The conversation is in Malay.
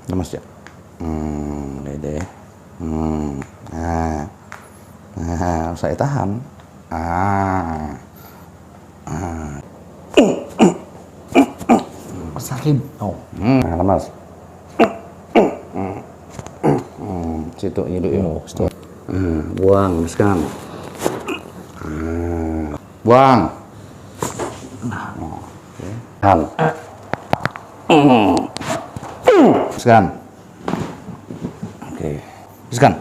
Lemas ya. Dede. Saya tahan. Sakit. Oh. Lemas. Situ hidup ya. Stop. Buang, habiskan. Buang. Tahan. Habiskan. Oke. Habiskan.